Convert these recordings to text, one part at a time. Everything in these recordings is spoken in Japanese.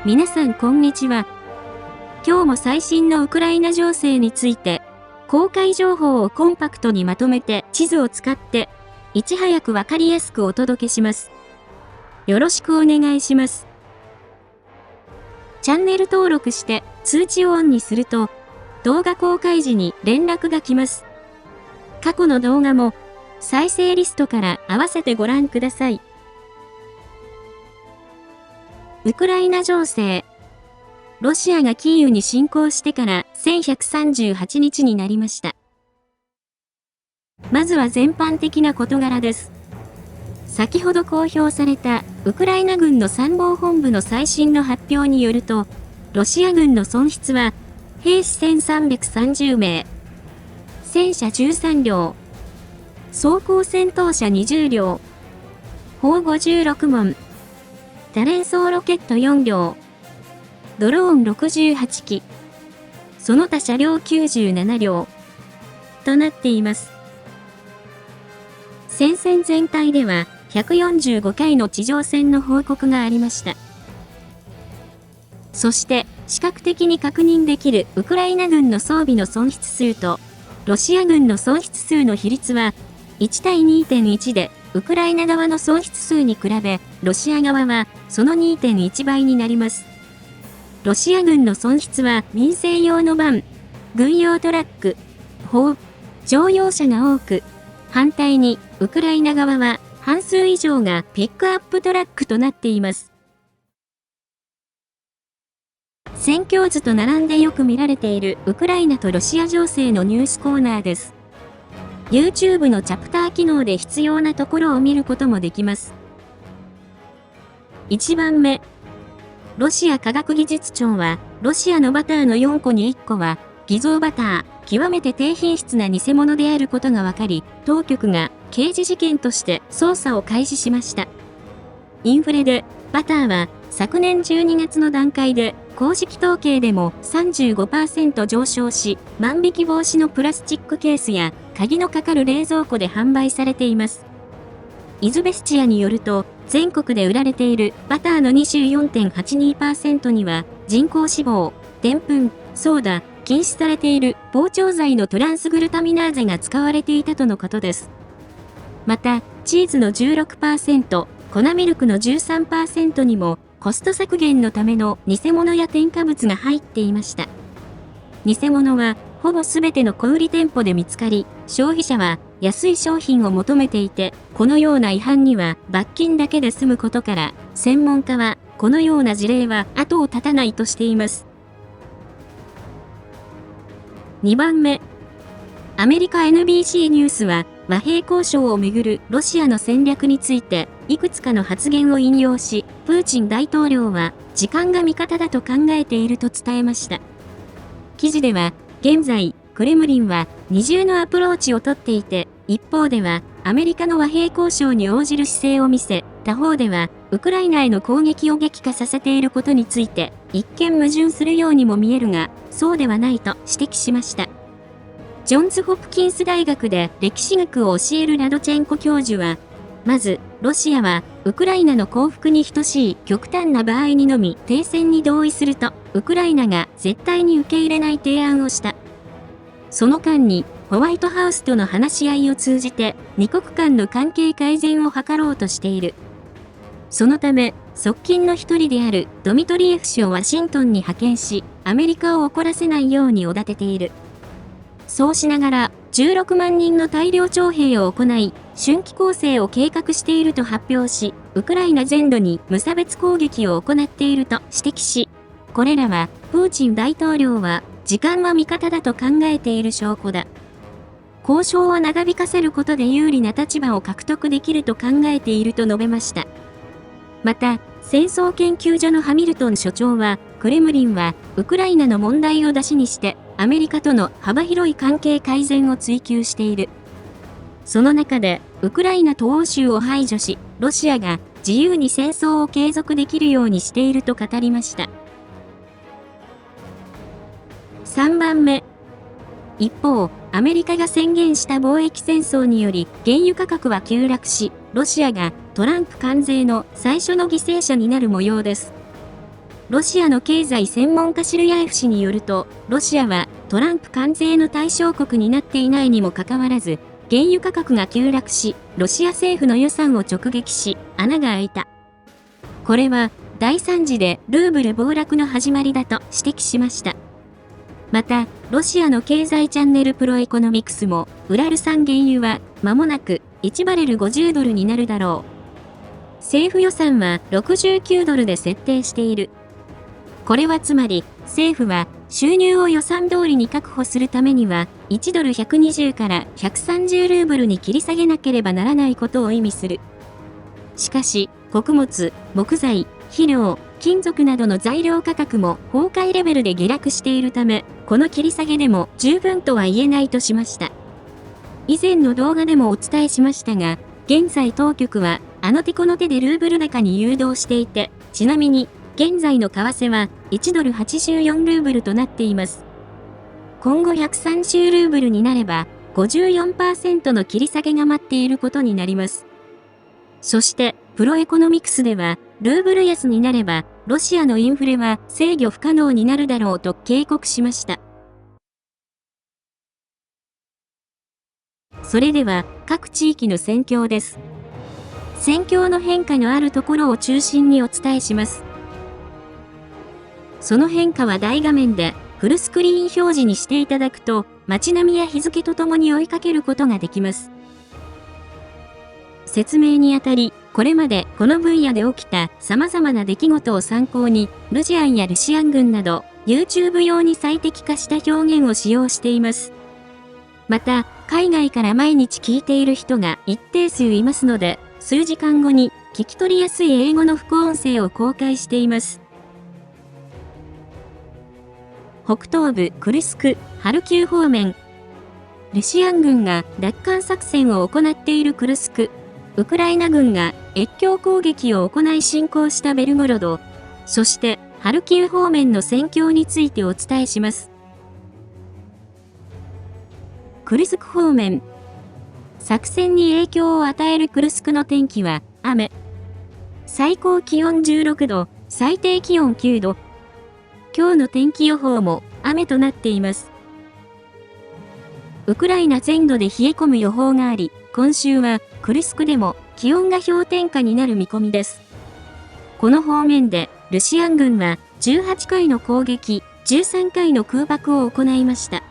皆さんこんにちは。今日も最新のウクライナ情勢について、公開情報をコンパクトにまとめて地図を使って、いち早くわかりやすくお届けします。よろしくお願いします。チャンネル登録して通知をオンにすると、動画公開時に連絡が来ます。過去の動画も再生リストから合わせてご覧ください。ウクライナ情勢。ロシアがキーウに侵攻してから1138日になりました。まずは全般的な事柄です。先ほど公表されたウクライナ軍の参謀本部の最新の発表によると、ロシア軍の損失は兵士1330名、戦車13両、装甲戦闘車20両、砲56門、多連装ロケット4両、ドローン68機、その他車両97両となっています。戦線全体では145回の地上戦の報告がありました。そして視覚的に確認できるウクライナ軍の装備の損失数とロシア軍の損失数の比率は1対 2.1 で、ウクライナ側の損失数に比べ、ロシア側はその 2.1 倍になります。ロシア軍の損失は民生用のバン、軍用トラック、砲、乗用車が多く、反対にウクライナ側は半数以上がピックアップトラックとなっています。戦況図と並んでよく見られているウクライナとロシア情勢のニュースコーナーです。YouTube のチャプター機能で必要なところを見ることもできます。1番目。ロシア科学技術庁は、ロシアのバターの4個に1個は、偽造バター、極めて低品質な偽物であることが分かり、当局が刑事事件として捜査を開始しました。インフレで、バターは昨年12月の段階で、公式統計でも 35% 上昇し、万引き防止のプラスチックケースや鍵のかかる冷蔵庫で販売されています。イズベスチアによると、全国で売られているバターの 24.82% には人工脂肪、でんぷん、ソーダ、禁止されている膨張剤のトランスグルタミナーゼが使われていたとのことです。また、チーズの 16%、粉ミルクの 13% にもコスト削減のための偽物や添加物が入っていました。偽物はほぼすべての小売店舗で見つかり、消費者は安い商品を求めていて、このような違反には罰金だけで済むことから、専門家はこのような事例は後を絶たないとしています。2番目。アメリカ NBC ニュースは和平交渉をめぐるロシアの戦略についていくつかの発言を引用し、プーチン大統領は時間が味方だと考えていると伝えました。記事では、現在、クレムリンは二重のアプローチをとっていて、一方ではアメリカの和平交渉に応じる姿勢を見せ、他方ではウクライナへの攻撃を激化させていることについて、一見矛盾するようにも見えるが、そうではないと指摘しました。ジョンズ・ホプキンス大学で歴史学を教えるラドチェンコ教授は、まず、ロシアはウクライナの降伏に等しい極端な場合にのみ停戦に同意すると、ウクライナが絶対に受け入れない提案をした。その間に、ホワイトハウスとの話し合いを通じて、二国間の関係改善を図ろうとしている。そのため、側近の一人であるドミトリエフ氏をワシントンに派遣し、アメリカを怒らせないようにおだてている。そうしながら、16万人の大量徴兵を行い、春季攻勢を計画していると発表し、ウクライナ全土に無差別攻撃を行っていると指摘し、これらは、プーチン大統領は、時間は味方だと考えている証拠だ。交渉を長引かせることで有利な立場を獲得できると考えていると述べました。また、戦争研究所のハミルトン所長は、クレムリンは、ウクライナの問題を出しにして、アメリカとの幅広い関係改善を追求している。その中で、ウクライナと欧州を排除し、ロシアが自由に戦争を継続できるようにしていると語りました。3番目。一方、アメリカが宣言した貿易戦争により原油価格は急落し、ロシアがトランプ関税の最初の犠牲者になる模様です。ロシアの経済専門家シルヤエフ氏によると、ロシアはトランプ関税の対象国になっていないにもかかわらず、原油価格が急落し、ロシア政府の予算を直撃し、穴が開いた。これは、大惨事でルーブル暴落の始まりだと指摘しました。また、ロシアの経済チャンネルプロエコノミクスも、ウラル産原油は間もなく1バレル50ドルになるだろう。政府予算は69ドルで設定している。これはつまり、政府は収入を予算通りに確保するためには、1ドル120から130ルーブルに切り下げなければならないことを意味する。しかし、穀物、木材、肥料、金属などの材料価格も崩壊レベルで下落しているため、この切り下げでも十分とは言えないとしました。以前の動画でもお伝えしましたが、現在当局はあの手この手でルーブル高に誘導していて、ちなみに現在の為替は1ドル84ルーブルとなっています。今後130ルーブルになれば 54% の切り下げが待っていることになります。そして、プロエコノミクスでは、ルーブル安になれば、ロシアのインフレは制御不可能になるだろうと警告しました。それでは、各地域の戦況です。戦況の変化のあるところを中心にお伝えします。その変化は大画面で、フルスクリーン表示にしていただくと、街並みや日付とともに追いかけることができます。説明にあたり、これまでこの分野で起きた様々な出来事を参考に、ルジアンやルシアン軍など、YouTube 用に最適化した表現を使用しています。また、海外から毎日聞いている人が一定数いますので、数時間後に聞き取りやすい英語の副音声を公開しています。北東部クルスク、ハルキウ方面。ルシアン軍が奪還作戦を行っているクルスク。ウクライナ軍が越境攻撃を行い侵攻したベルゴロド、そしてハルキウ方面の戦況についてお伝えします。クルスク方面。作戦に影響を与えるクルスクの天気は雨。最高気温16度、最低気温9度。今日の天気予報も雨となっています。ウクライナ全土で冷え込む予報があり、今週はクルスクでも気温が氷点下になる見込みです。この方面でルシアン軍は18回の攻撃、13回の空爆を行いました。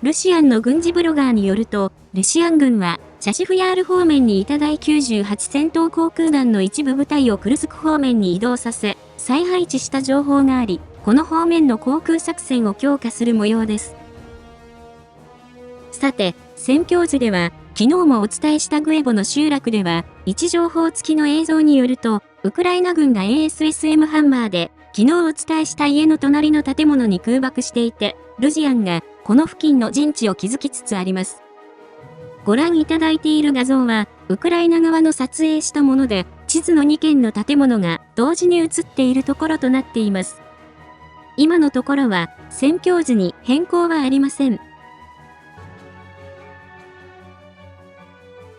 ルシアンの軍事ブロガーによると、ルシアン軍はチャシフヤール方面にいた第98戦闘航空団の一部部隊をクルスク方面に移動させ、再配置した情報があり、この方面の航空作戦を強化する模様です。さて、戦況図では、昨日もお伝えしたグエボの集落では、位置情報付きの映像によると、ウクライナ軍が ASSM ハンマーで、昨日お伝えした家の隣の建物に空爆していて、ルジアンがこの付近の陣地を築きつつあります。ご覧いただいている画像は、ウクライナ側の撮影したもので、地図の2軒の建物が同時に映っているところとなっています。今のところは、戦況図に変更はありません。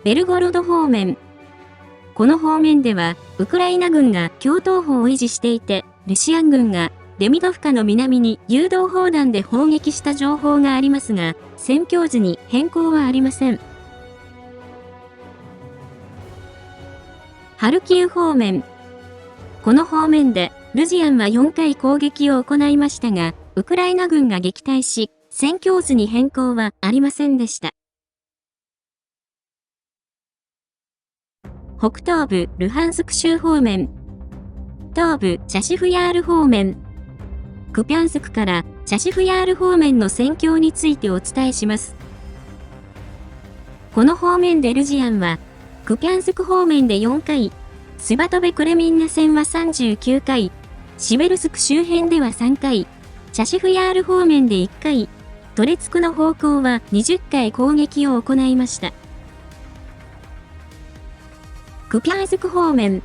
ベルゴロド方面。この方面では、ウクライナ軍が橋頭堡を維持していて、ルシアン軍がデミドフカの南に誘導砲弾で砲撃した情報がありますが、戦況図に変更はありません。ハルキウ方面。この方面で、ルジアンは4回攻撃を行いましたが、ウクライナ軍が撃退し、戦況図に変更はありませんでした。北東部ルハンスク州方面。東部チャシフヤール方面。クピャンスクからチャシフヤール方面の戦況についてお伝えします。この方面でルジアンは、クピャンスク方面で4回、スバトベクレミンナ戦は39回、シベルスク周辺では3回、チャシフヤール方面で1回、トレツクの方向は20回攻撃を行いました。クピャンスク方面。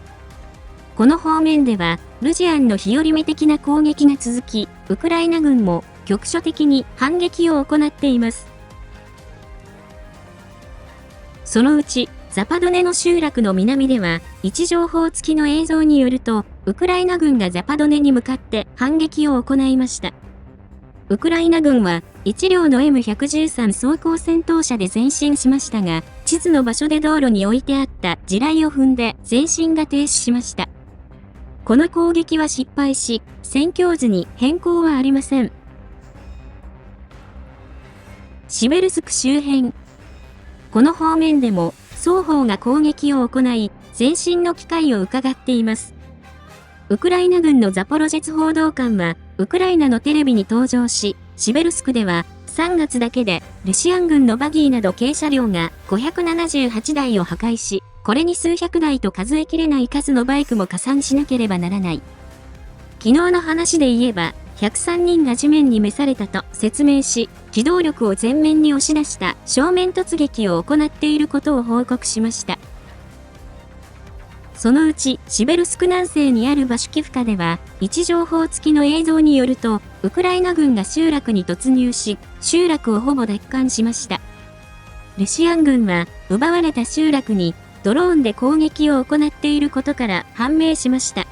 この方面では、ルジアンの日和見的な攻撃が続き、ウクライナ軍も局所的に反撃を行っています。そのうち、ザパドネの集落の南では、位置情報付きの映像によると、ウクライナ軍がザパドネに向かって反撃を行いました。ウクライナ軍は1両の M113 装甲戦闘車で前進しましたが、地図の場所で道路に置いてあった地雷を踏んで前進が停止しました。この攻撃は失敗し、戦況図に変更はありません。シベルスク周辺。この方面でも双方が攻撃を行い、前進の機会を伺っています。ウクライナ軍のザポロジェツ報道官は、ウクライナのテレビに登場し、シベルスクでは3月だけでロシア軍のバギーなど軽車両が578台を破壊し、これに数百台と数えきれない数のバイクも加算しなければならない。昨日の話で言えば、103人が地面に召されたと説明し、機動力を前面に押し出した正面突撃を行っていることを報告しました。そのうち、シベルスク南西にあるバシュキフカでは、位置情報付きの映像によると、ウクライナ軍が集落に突入し、集落をほぼ奪還しました。ロシア軍は、奪われた集落に、ドローンで攻撃を行っていることから判明しました。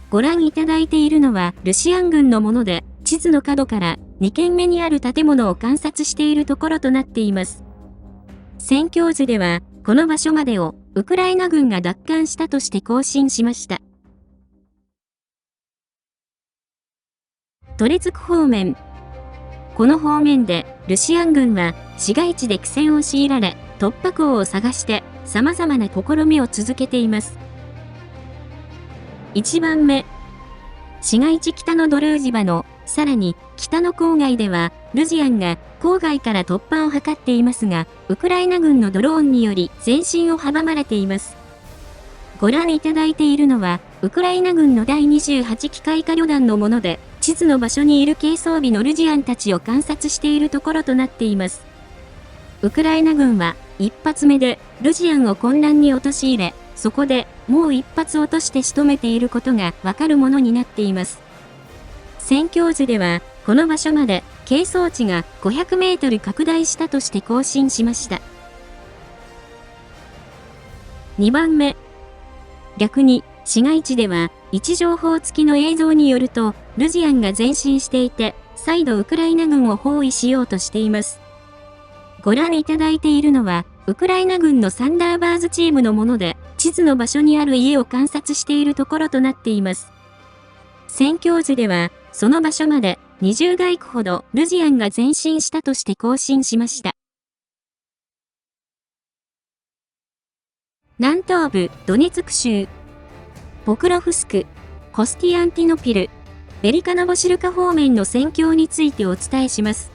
ご覧いただいているのは、ロシア軍のもので、地図の角から2軒目にある建物を観察しているところとなっています。戦況図では、この場所までをウクライナ軍が奪還したとして更新しました。トレツク方面。この方面でロシア軍は市街地で苦戦を強いられ、突破口を探して様々な試みを続けています。1番目。市街地北のドルージバのさらに北の郊外ではルジアンが郊外から突破を図っていますが、ウクライナ軍のドローンにより前進を阻まれています。ご覧いただいているのは、ウクライナ軍の第28機械化旅団のもので、地図の場所にいる軽装備のルジアンたちを観察しているところとなっています。ウクライナ軍は一発目でルジアンを混乱に陥れ、そこでもう一発落として仕留めていることがわかるものになっています。戦況図では、この場所まで係争地が500メートル拡大したとして更新しました。2番目。逆に、市街地では、位置情報付きの映像によると、ルジアンが前進していて、再度ウクライナ軍を包囲しようとしています。ご覧いただいているのは、ウクライナ軍のサンダーバーズチームのもので、地図の場所にある家を観察しているところとなっています。戦況図では、その場所まで20街区ほどルジアンが前進したとして更新しました。南東部ドネツク州、ポクロフスク、コスティアンティノピル、ベリカノボシルカ方面の戦況についてお伝えします。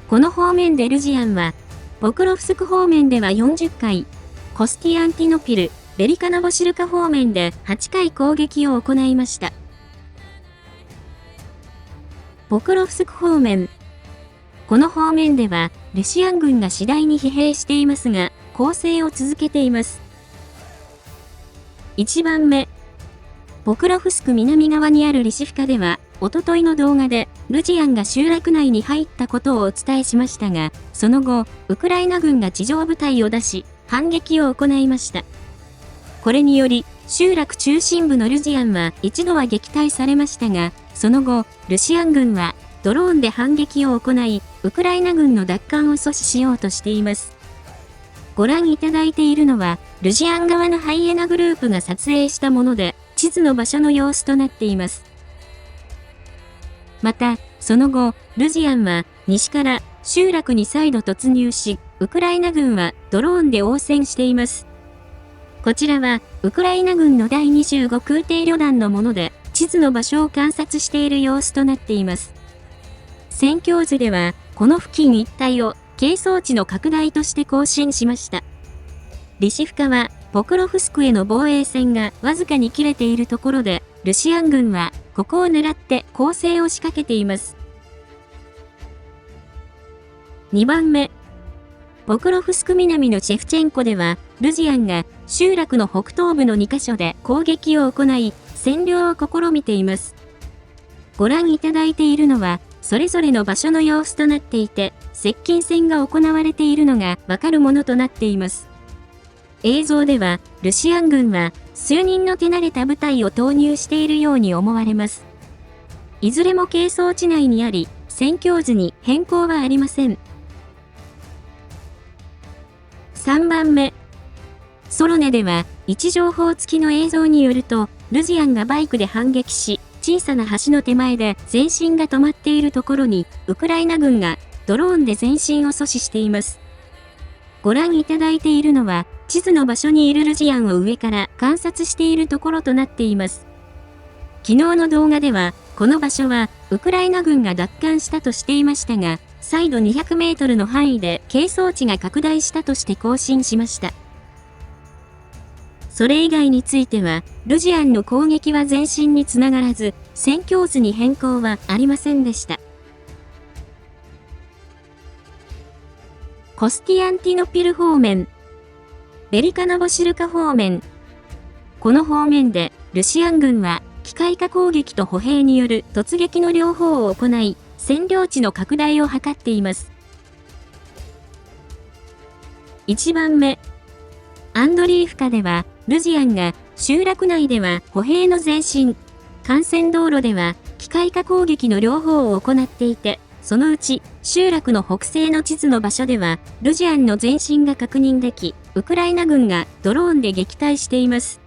この方面でルジアンは、ポクロフスク方面では40回、コスティアンティノピル、ベリカノボシルカ方面で8回攻撃を行いました。ポクロフスク方面。この方面では、ロシア軍が次第に疲弊していますが、攻勢を続けています。1番目。ポクロフスク南側にあるリシフカでは、おとといの動画で、ルジアンが集落内に入ったことをお伝えしましたが、その後、ウクライナ軍が地上部隊を出し、反撃を行いました。これにより、集落中心部のルジアンは一度は撃退されましたが、その後、ロシア軍はドローンで反撃を行い、ウクライナ軍の奪還を阻止しようとしています。ご覧いただいているのは、ルジアン側のハイエナグループが撮影したもので、地図の場所の様子となっています。また、その後、ルジアンは西から集落に再度突入し、ウクライナ軍はドローンで応戦しています。こちらは、ウクライナ軍の第25空挺旅団のもので、地図の場所を観察している様子となっています。戦況図では、この付近一帯を係争地の拡大として更新しました。リシフカは、ポクロフスクへの防衛線がわずかに切れているところで、ロシア軍は、ここを狙って攻勢を仕掛けています。2番目。ポクロフスク南のシェフチェンコでは、ルジアンが集落の北東部の2カ所で攻撃を行い、占領を試みています。ご覧いただいているのは、それぞれの場所の様子となっていて、接近戦が行われているのがわかるものとなっています。映像では、ロシア軍は数人の手慣れた部隊を投入しているように思われます。いずれも係争地内にあり、戦況図に変更はありません。3番目。ソロネでは、位置情報付きの映像によると、ルジアンがバイクで反撃し、小さな橋の手前で前進が止まっているところに、ウクライナ軍がドローンで前進を阻止しています。ご覧いただいているのは、地図の場所にいるルジアンを上から観察しているところとなっています。昨日の動画では、この場所はウクライナ軍が奪還したとしていましたが、再度200メートルの範囲で係争地が拡大したとして更新しました。それ以外については、ルジアンの攻撃は前進につながらず、戦況図に変更はありませんでした。コスティアンティノピル方面、ベリカノボシルカ方面。この方面で、ロシアン軍は、機械化攻撃と歩兵による突撃の両方を行い、占領地の拡大を図っています。1番目。アンドリーフカでは、ルジアンが集落内では歩兵の前進、幹線道路では機械化攻撃の両方を行っていて、そのうち集落の北西の地図の場所では、ルジアンの前進が確認でき、ウクライナ軍がドローンで撃退しています。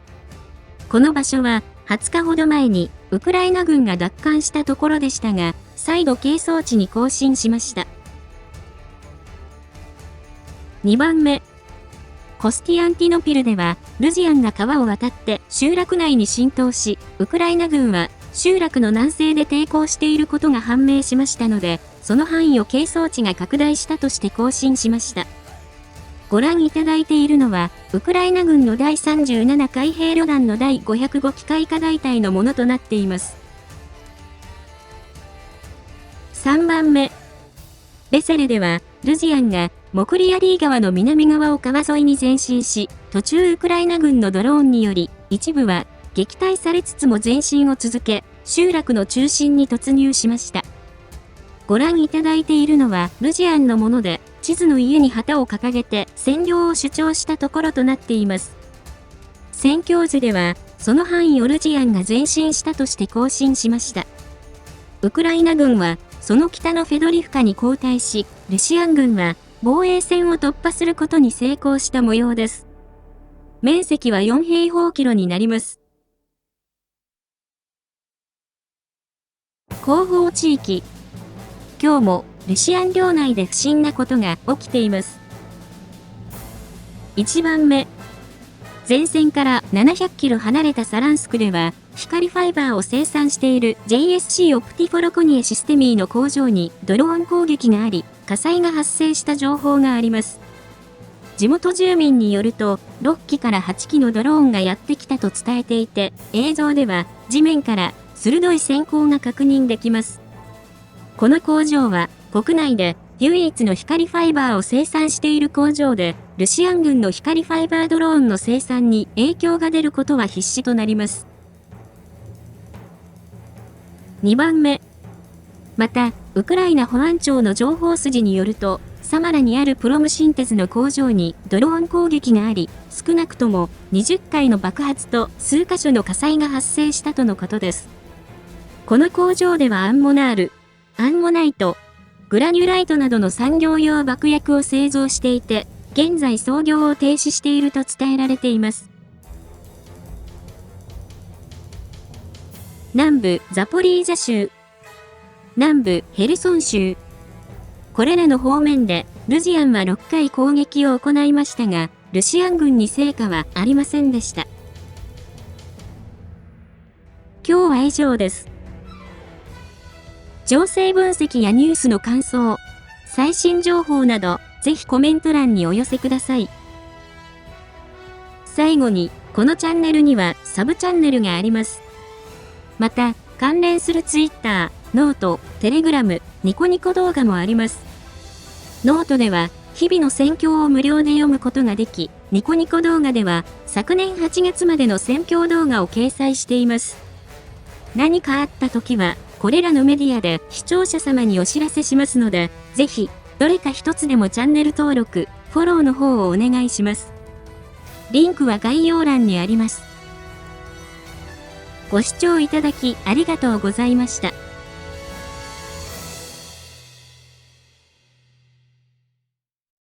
この場所は20日ほど前にウクライナ軍が奪還したところでしたが、再度係争地に更新しました。2番目。コスティアンティノピルでは、ルジアンが川を渡って集落内に侵攻し、ウクライナ軍は集落の南西で抵抗していることが判明しましたので、その範囲を係争地が拡大したとして更新しました。ご覧いただいているのは、ウクライナ軍の第37海兵旅団の第505機械化大隊のものとなっています。3番目。ベセレでは、ルジアンがモクリアリー川の南側を川沿いに前進し、途中ウクライナ軍のドローンにより、一部は撃退されつつも前進を続け、集落の中心に突入しました。ご覧いただいているのはルジアンのもので、地図の家に旗を掲げて占領を主張したところとなっています。戦況図では、その範囲をルジアンが前進したとして更新しました。ウクライナ軍は、その北のフェドリフカに後退し、ロシアン軍は防衛線を突破することに成功した模様です。面積は4平方キロになります。後方地域。今日もロシアン領内で不審なことが起きています。1番目。前線から700キロ離れたサランスクでは、光ファイバーを生産している JSC オプティフォロコニエシステミーの工場にドローン攻撃があり、火災が発生した情報があります。地元住民によると、6機から8機のドローンがやってきたと伝えていて、映像では地面から鋭い閃光が確認できます。この工場は国内で唯一の光ファイバーを生産している工場で、ロシアン軍の光ファイバードローンの生産に影響が出ることは必至となります。2番目。また、ウクライナ保安庁の情報筋によると、サマラにあるプロムシンテズの工場にドローン攻撃があり、少なくとも20回の爆発と数カ所の火災が発生したとのことです。この工場ではアンモナール、アンモナイト、グラニュライトなどの産業用爆薬を製造していて、現在操業を停止していると伝えられています。南部ザポリージャ州、南部ヘルソン州。これらの方面でルジアンは6回攻撃を行いましたが、ロシアン軍に成果はありませんでした。今日は以上です。情勢分析やニュースの感想、最新情報など、ぜひコメント欄にお寄せください。最後に、このチャンネルにはサブチャンネルがあります。また、関連するツイッター、ノート、テレグラム、ニコニコ動画もあります。ノートでは、日々の戦況を無料で読むことができ、ニコニコ動画では、昨年8月までの戦況動画を掲載しています。何かあった時は、これらのメディアで視聴者様にお知らせしますので、ぜひ、どれか一つでもチャンネル登録、フォローの方をお願いします。リンクは概要欄にあります。ご視聴いただきありがとうございました。